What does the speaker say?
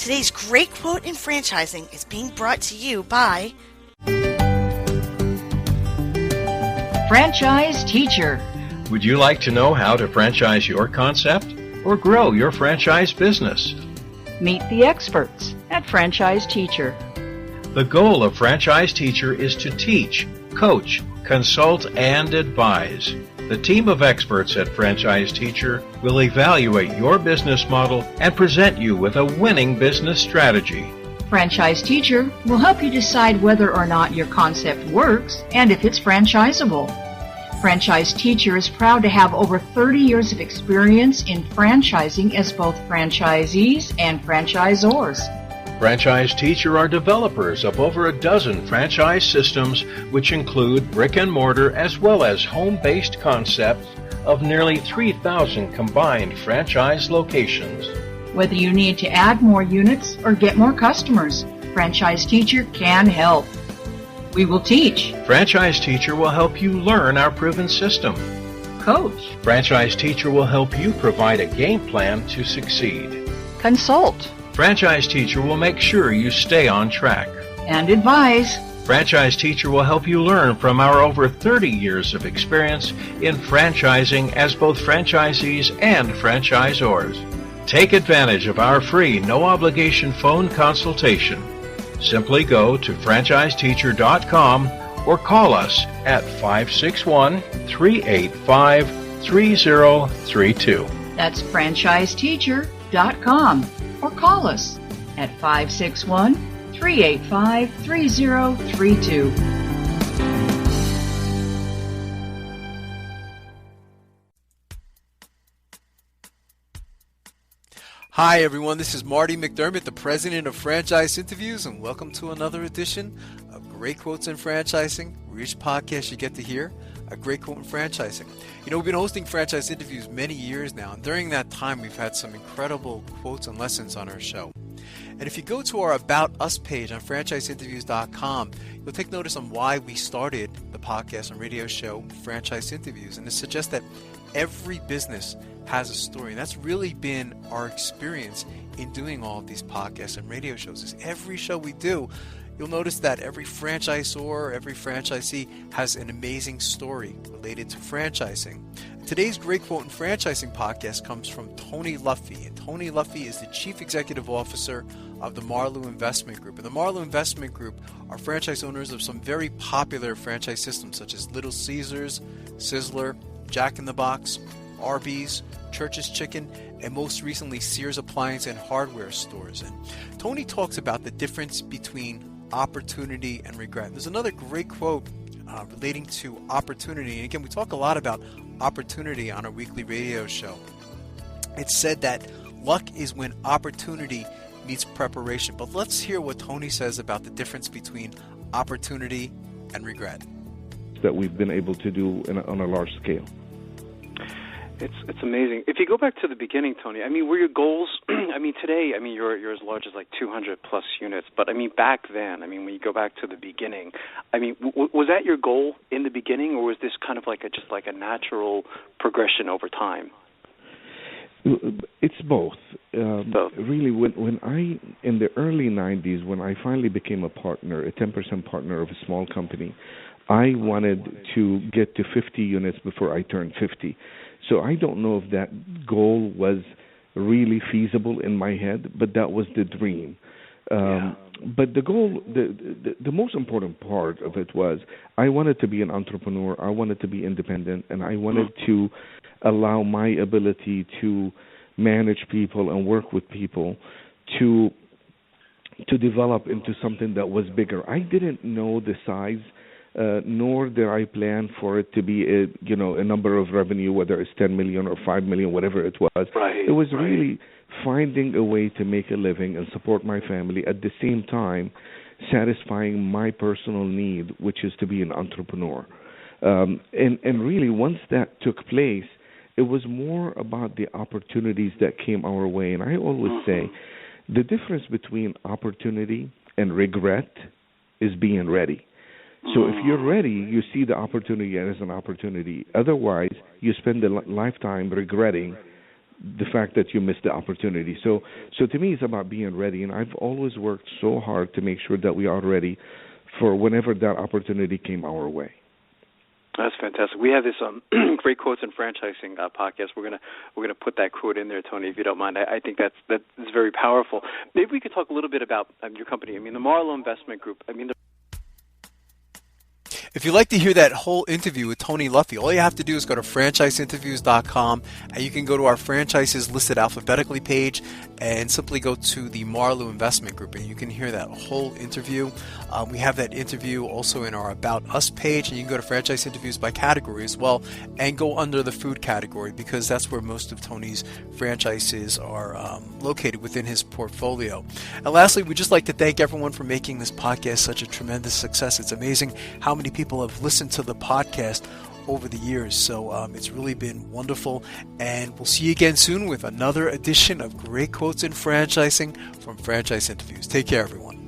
Today's great quote in franchising is being brought to you by Franchise Teacher. Would you like to know how to franchise your concept or grow your franchise business? Meet the experts at Franchise Teacher. The goal of Franchise Teacher is to teach, coach, consult, and advise. The team of experts at Franchise Teacher will evaluate your business model and present you with a winning business strategy. Franchise Teacher will help you decide whether or not your concept works and if it's franchisable. Franchise Teacher is proud to have over 30 years of experience in franchising as both franchisees and franchisors. Franchise Teacher are developers of over a dozen franchise systems, which include brick and mortar as well as home-based concepts of nearly 3,000 combined franchise locations. Whether you need to add more units or get more customers, Franchise Teacher can help. We will teach. Franchise Teacher will help you learn our proven system. Coach. Franchise Teacher will help you provide a game plan to succeed. Consult. Franchise Teacher will make sure you stay on track. And advise. Franchise Teacher will help you learn from our over 30 years of experience in franchising as both franchisees and franchisors. Take advantage of our free, no-obligation phone consultation. Simply go to franchiseteacher.com or call us at 561-385-3032. That's franchiseteacher.com. Or call us at 561-385-3032. Hi everyone, this is Marty McDermott, the president of Franchise Interviews, and welcome to another edition of Great Quotes in Franchising, where each podcast you get to hear a great quote in franchising. You know, we've been hosting franchise interviews many years now, and during that time we've had some incredible quotes and lessons on our show. And if you go to our About Us page on franchiseinterviews.com, you'll take notice on why we started the podcast and radio show Franchise Interviews. And it suggests that every business has a story. And that's really been our experience in doing all of these podcasts and radio shows. Is every show we do, you'll notice that every franchisor, every franchisee has an amazing story related to franchising. Today's Great Quote in Franchising podcast comes from Tony Lutfi. And Tony Lutfi is the Chief Executive Officer of the Marlu Investment Group. And the Marlu Investment Group are franchise owners of some very popular franchise systems such as Little Caesars, Sizzler, Jack in the Box, Arby's, Church's Chicken, and most recently Sears Appliance and Hardware stores. And Tony talks about the difference between opportunity and regret. There's another great quote relating to opportunity. And again, we talk a lot about opportunity on our weekly radio show. It's said that luck is when opportunity meets preparation. But let's hear what Tony says about the difference between opportunity and regret. That we've been able to do on a large scale. It's amazing. If you go back to the beginning, Tony, I mean, were your goals, I mean, today, I mean, you're as large as like 200 plus units, but I mean, back then, I mean, when you go back to the beginning, I mean, was that your goal in the beginning, or was this kind of like just like a natural progression over time? It's both. Really, when I, in the early 90s, when I finally became a partner, a 10% partner of a small company, I wanted to get to 50 units before I turned 50. So I don't know if that goal was really feasible in my head, but that was the dream. But the goal, the most important part of it was I wanted to be an entrepreneur, I wanted to be independent, and I wanted to allow my ability to manage people and work with people to develop into something that was bigger. I didn't know the size, nor did I plan for it to be a number of revenue, whether it's 10 million or 5 million, whatever it was. Right, it was really finding a way to make a living and support my family, at the same time satisfying my personal need, which is to be an entrepreneur. And really, once that took place, it was more about the opportunities that came our way. And I always say the difference between opportunity and regret is being ready. So if you're ready, you see the opportunity as an opportunity. Otherwise, you spend a lifetime regretting the fact that you missed the opportunity. So to me, it's about being ready, and I've always worked so hard to make sure that we are ready for whenever that opportunity came our way. That's fantastic. We have this great quotes in franchising podcast. We're gonna put that quote in there, Tony, if you don't mind. I think that's very powerful. Maybe we could talk a little bit about your company. I mean, the Marlu Investment Group. I mean, If you'd like to hear that whole interview with Tony Lutfi, all you have to do is go to franchiseinterviews.com, and you can go to our franchises listed alphabetically page and simply go to the Marlu Investment Group, and you can hear that whole interview. We have that interview also in our About Us page, and you can go to franchise interviews by category as well and go under the food category, because that's where most of Tony's franchises are located within his portfolio. And lastly, we'd just like to thank everyone for making this podcast such a tremendous success. It's amazing how many people have listened to the podcast over the years, so it's really been wonderful, and we'll see you again soon with another edition of Great Quotes in Franchising from Franchise Interviews. Take care, everyone.